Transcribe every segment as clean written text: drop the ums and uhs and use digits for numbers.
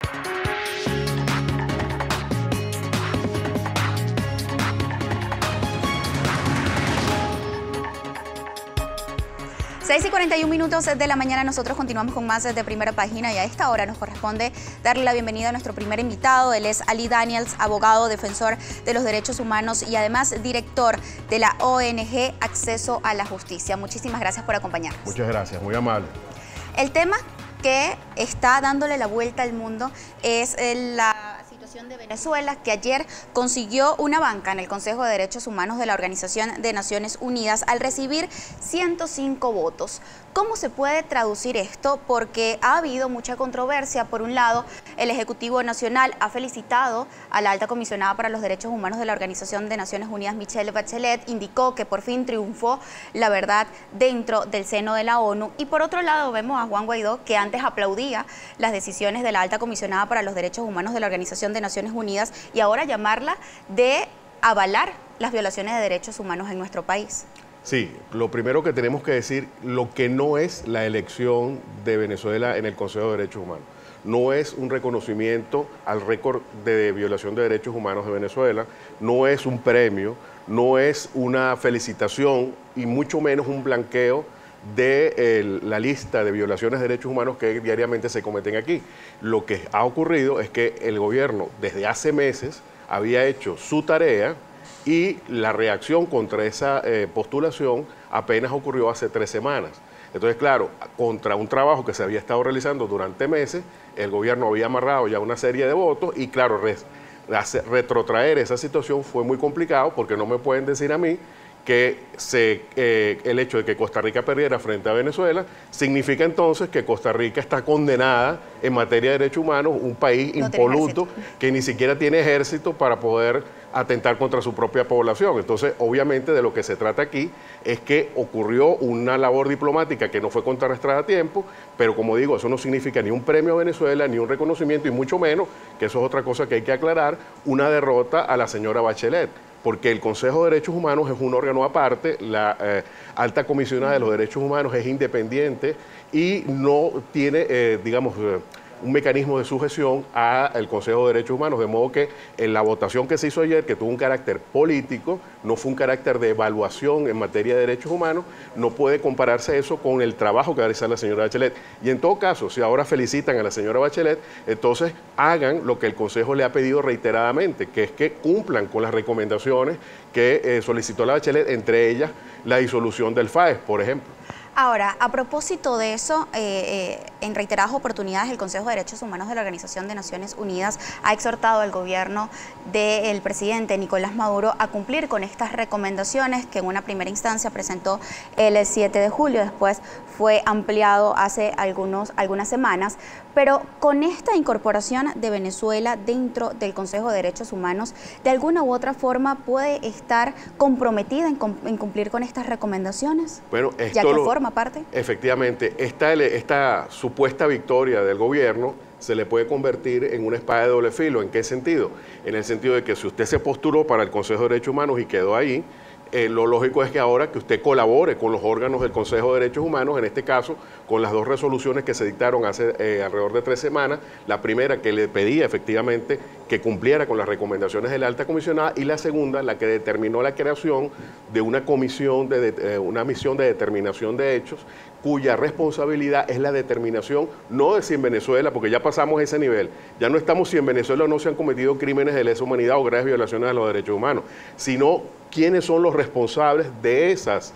6:41 de la mañana, nosotros continuamos con más de Primera Página y a esta hora nos corresponde darle la bienvenida a nuestro primer invitado. Él es Ali Daniels, abogado, defensor de los derechos humanos y además director de la ONG Acceso a la Justicia. Muchísimas gracias por acompañarnos. Muchas gracias, muy amable. El tema que está dándole la vuelta al mundo es la situación de Venezuela, que ayer consiguió una banca en el Consejo de Derechos Humanos de la Organización de Naciones Unidas al recibir 105 votos. ¿Cómo se puede traducir esto? Porque ha habido mucha controversia. Por un lado, el Ejecutivo Nacional ha felicitado a la alta comisionada para los derechos humanos de la Organización de Naciones Unidas, Michelle Bachelet, indicó que por fin triunfó la verdad dentro del seno de la ONU. Y por otro lado, vemos a Juan Guaidó, que antes aplaudía las decisiones de la alta comisionada para los derechos humanos de la Organización de Naciones Unidas y ahora llamarla de avalar las violaciones de derechos humanos en nuestro país. Sí, lo primero que tenemos que decir, lo que no es la elección de Venezuela en el Consejo de Derechos Humanos. No es un reconocimiento al récord de violación de derechos humanos de Venezuela, no es un premio, no es una felicitación y mucho menos un blanqueo de la lista de violaciones de derechos humanos que diariamente se cometen aquí. Lo que ha ocurrido es que el gobierno desde hace meses había hecho su tarea y la reacción contra esa postulación apenas ocurrió hace 3 semanas. Entonces, claro, contra un trabajo que se había estado realizando durante meses, el gobierno había amarrado ya una serie de votos y, claro, retrotraer esa situación fue muy complicado porque no me pueden decir a mí que el hecho de que Costa Rica perdiera frente a Venezuela significa entonces que Costa Rica está condenada en materia de derechos humanos, un país impoluto que ni siquiera tiene ejército para poder atentar contra su propia población. Entonces, obviamente, de lo que se trata aquí es que ocurrió una labor diplomática que no fue contrarrestada a tiempo, pero como digo, eso no significa ni un premio a Venezuela, ni un reconocimiento, y mucho menos, que eso es otra cosa que hay que aclarar, una derrota a la señora Bachelet, porque el Consejo de Derechos Humanos es un órgano aparte, la alta comisionada de los derechos humanos es independiente y no tiene, un mecanismo de sujeción al Consejo de Derechos Humanos, de modo que en la votación que se hizo ayer, que tuvo un carácter político, no fue un carácter de evaluación en materia de derechos humanos, no puede compararse eso con el trabajo que va a realizar la señora Bachelet. Y en todo caso, si ahora felicitan a la señora Bachelet, entonces hagan lo que el Consejo le ha pedido reiteradamente, que es que cumplan con las recomendaciones que solicitó la Bachelet, entre ellas la disolución del FAES, por ejemplo. Ahora, a propósito de eso, en reiteradas oportunidades el Consejo de Derechos Humanos de la Organización de Naciones Unidas ha exhortado al gobierno del presidente Nicolás Maduro a cumplir con estas recomendaciones que en una primera instancia presentó el 7 de julio, después fue ampliado hace algunas semanas, pero con esta incorporación de Venezuela dentro del Consejo de Derechos Humanos, de alguna u otra forma puede estar comprometida en cumplir con estas recomendaciones, bueno, ya que forma parte. Efectivamente, esta supuesta victoria del gobierno se le puede convertir en una espada de doble filo. ¿En qué sentido? En el sentido de que si usted se postuló para el Consejo de Derechos Humanos y quedó ahí, lo lógico es que ahora que usted colabore con los órganos del Consejo de Derechos Humanos, en este caso con las 2 resoluciones que se dictaron hace alrededor de 3 semanas, la primera que le pedía efectivamente que cumpliera con las recomendaciones de la alta comisionada y la segunda la que determinó la creación de una comisión, una misión de determinación de hechos cuya responsabilidad es la determinación no de si en Venezuela, porque ya pasamos ese nivel, ya no estamos si en Venezuela no se han cometido crímenes de lesa humanidad o graves violaciones a los derechos humanos, sino quiénes son los responsables de esas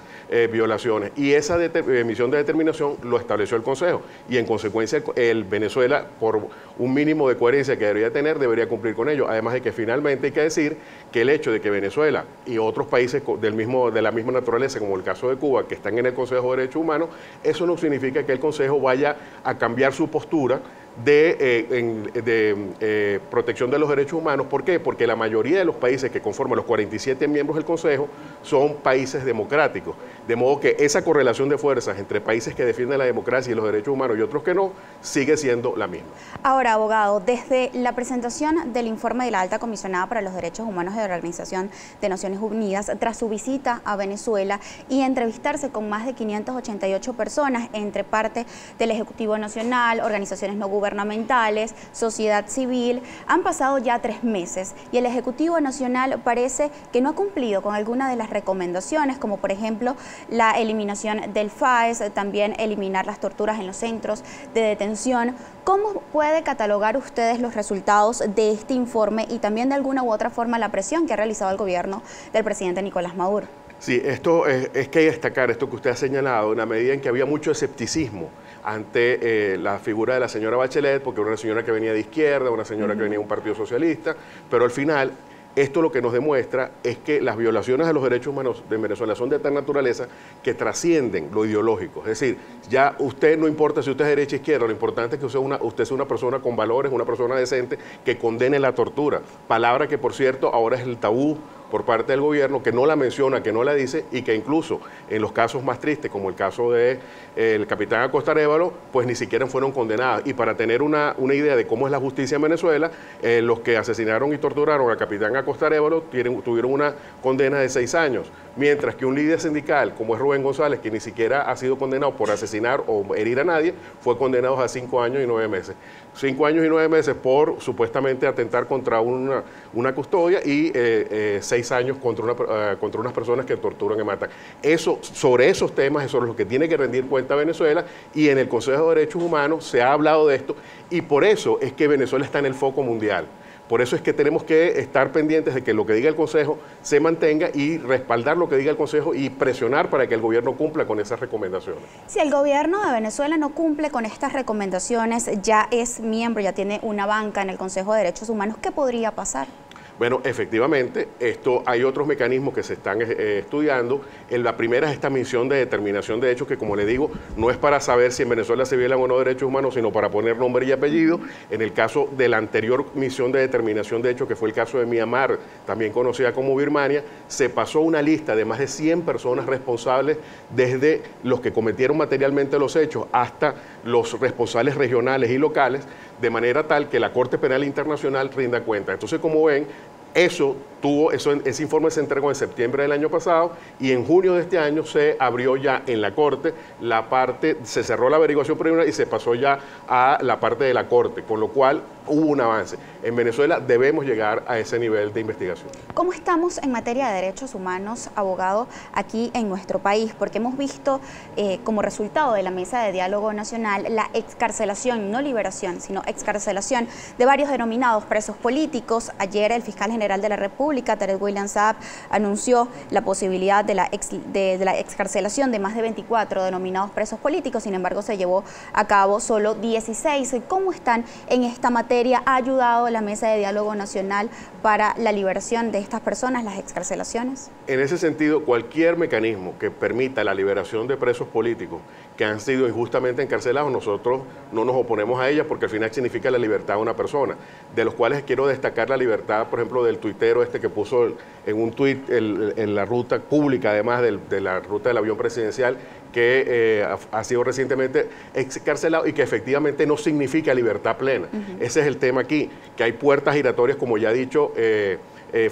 violaciones. Y esa misión de determinación lo estableció el Consejo. Y en consecuencia, el Venezuela, por un mínimo de coherencia que debería tener, debería cumplir con ello. Además de que finalmente hay que decir que el hecho de que Venezuela y otros países de la misma naturaleza, como el caso de Cuba, que están en el Consejo de Derechos Humanos, eso no significa que el Consejo vaya a cambiar su postura de protección de los derechos humanos. ¿Por qué? Porque la mayoría de los países que conforman los 47 miembros del Consejo son países democráticos, de modo que esa correlación de fuerzas entre países que defienden la democracia y los derechos humanos y otros que no, sigue siendo la misma. Ahora, abogado, desde la presentación del informe de la alta comisionada para los derechos humanos de la Organización de Naciones Unidas, tras su visita a Venezuela y entrevistarse con más de 588 personas, entre parte del Ejecutivo Nacional, organizaciones no gubernamentales, gubernamentales, sociedad civil. Han pasado ya 3 meses y el Ejecutivo Nacional parece que no ha cumplido con alguna de las recomendaciones, como por ejemplo la eliminación del FAES, también eliminar las torturas en los centros de detención. ¿Cómo puede catalogar ustedes los resultados de este informe y también de alguna u otra forma la presión que ha realizado el gobierno del presidente Nicolás Maduro? Sí, esto es que hay que destacar esto que usted ha señalado, en la medida en que había mucho escepticismo ante la figura de la señora Bachelet, porque era una señora que venía de izquierda, una señora que venía de un partido socialista, pero al final esto lo que nos demuestra es que las violaciones a los derechos humanos de Venezuela son de tal naturaleza que trascienden lo ideológico. Es decir, ya usted no importa si usted es derecha o izquierda, lo importante es que usted sea una persona con valores, una persona decente que condene la tortura. Palabra que, por cierto, ahora es el tabú por parte del gobierno, que no la menciona, que no la dice, y que incluso en los casos más tristes, como el caso del capitán Acosta Arévalo, pues ni siquiera fueron condenadas. Y para tener una idea de cómo es la justicia en Venezuela, los que asesinaron y torturaron al capitán Acosta Arévalo tuvieron una condena de 6 años, mientras que un líder sindical, como es Rubén González, que ni siquiera ha sido condenado por asesinar o herir a nadie, fue condenado a 5 años y 9 meses. 5 años y 9 meses por supuestamente atentar contra una custodia y 6 años contra unas personas que torturan y matan. Sobre esos temas, eso es lo que tiene que rendir cuenta Venezuela, y en el Consejo de Derechos Humanos se ha hablado de esto, y por eso es que Venezuela está en el foco mundial. Por eso es que tenemos que estar pendientes de que lo que diga el Consejo se mantenga y respaldar lo que diga el Consejo y presionar para que el gobierno cumpla con esas recomendaciones. Si el gobierno de Venezuela no cumple con estas recomendaciones, ya es miembro, ya tiene una banca en el Consejo de Derechos Humanos, ¿qué podría pasar? Bueno, efectivamente, hay otros mecanismos que se están estudiando. La primera es esta misión de determinación de hechos, que, como le digo, no es para saber si en Venezuela se violan o no derechos humanos, sino para poner nombre y apellido. En el caso de la anterior misión de determinación de hechos, que fue el caso de Myanmar, también conocida como Birmania, se pasó una lista de más de 100 personas responsables, desde los que cometieron materialmente los hechos hasta los responsables regionales y locales, de manera tal que la Corte Penal Internacional rinda cuenta. Entonces, como ven, ese informe se entregó en septiembre del año pasado, y en junio de este año se abrió ya en la Corte se cerró la averiguación preliminar y se pasó ya a la parte de la Corte, con lo cual hubo un avance. En Venezuela debemos llegar a ese nivel de investigación. ¿Cómo estamos en materia de derechos humanos, abogado, aquí en nuestro país? Porque hemos visto como resultado de la Mesa de Diálogo Nacional la excarcelación, no liberación, sino excarcelación de varios denominados presos políticos. Ayer el fiscal general de la República, Tarek William Saab, anunció la posibilidad de la excarcelación de más de 24 denominados presos políticos. Sin embargo, se llevó a cabo solo 16. ¿Cómo están en esta materia? ¿Ha ayudado la Mesa de Diálogo Nacional para la liberación de estas personas, las excarcelaciones? En ese sentido, cualquier mecanismo que permita la liberación de presos políticos que han sido injustamente encarcelados, nosotros no nos oponemos a ella, porque al final significa la libertad de una persona, de los cuales quiero destacar la libertad, por ejemplo, del tuitero que puso en un tuit en la ruta pública, además de la ruta del avión presidencial, que ha sido recientemente excarcelado y que efectivamente no significa libertad plena. Ese es el tema aquí, que hay puertas giratorias, como ya he dicho,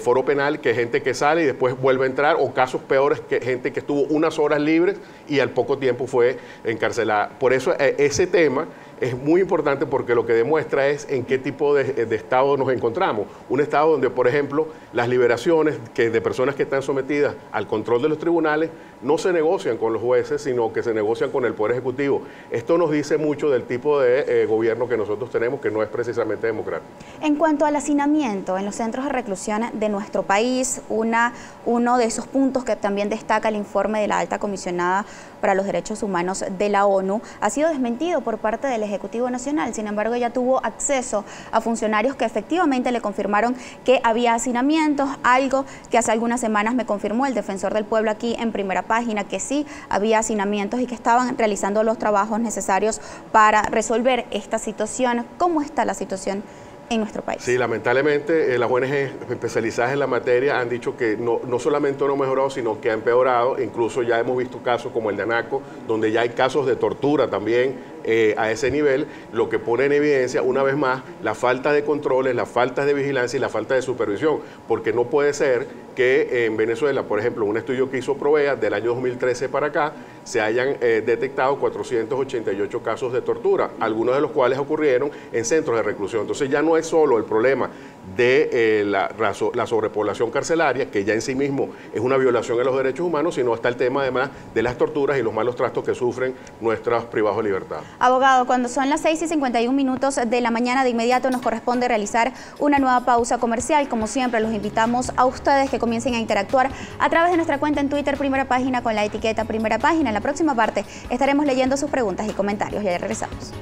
foro penal, que gente que sale y después vuelve a entrar, o casos peores, que gente que estuvo unas horas libres y al poco tiempo fue encarcelada. Por eso ese tema es muy importante, porque lo que demuestra es en qué tipo de estado nos encontramos. Un estado donde, por ejemplo, las liberaciones de personas que están sometidas al control de los tribunales no se negocian con los jueces, sino que se negocian con el Poder Ejecutivo. Esto nos dice mucho del tipo de gobierno que nosotros tenemos, que no es precisamente democrático. En cuanto al hacinamiento en los centros de reclusión de nuestro país, uno de esos puntos que también destaca el informe de la Alta Comisionada para los Derechos Humanos de la ONU ha sido desmentido por parte del Ejecutivo Nacional. Sin embargo, ella tuvo acceso a funcionarios que efectivamente le confirmaron que había hacinamientos, algo que hace algunas semanas me confirmó el Defensor del Pueblo aquí en Primera Página, que sí había hacinamientos y que estaban realizando los trabajos necesarios para resolver esta situación. ¿Cómo está la situación en nuestro país? Sí, lamentablemente las ONG especializadas en la materia han dicho que no solamente no ha mejorado, sino que ha empeorado. Incluso ya hemos visto casos como el de Anaco, donde ya hay casos de tortura también a ese nivel, lo que pone en evidencia una vez más la falta de controles, la falta de vigilancia y la falta de supervisión, porque no puede ser que en Venezuela, por ejemplo, un estudio que hizo Provea del año 2013 para acá, se hayan detectado 488 casos de tortura, algunos de los cuales ocurrieron en centros de reclusión. Entonces ya no es solo el problema de la sobrepoblación carcelaria, que ya en sí mismo es una violación de los derechos humanos, sino está el tema además de las torturas y los malos tratos que sufren nuestros privados de libertad. Abogado, cuando son las 6:51 de la mañana, de inmediato nos corresponde realizar una nueva pausa comercial. Como siempre, los invitamos a ustedes que comiencen a interactuar a través de nuestra cuenta en Twitter, Primera Página, con la etiqueta Primera Página. En la próxima parte estaremos leyendo sus preguntas y comentarios. Ya regresamos.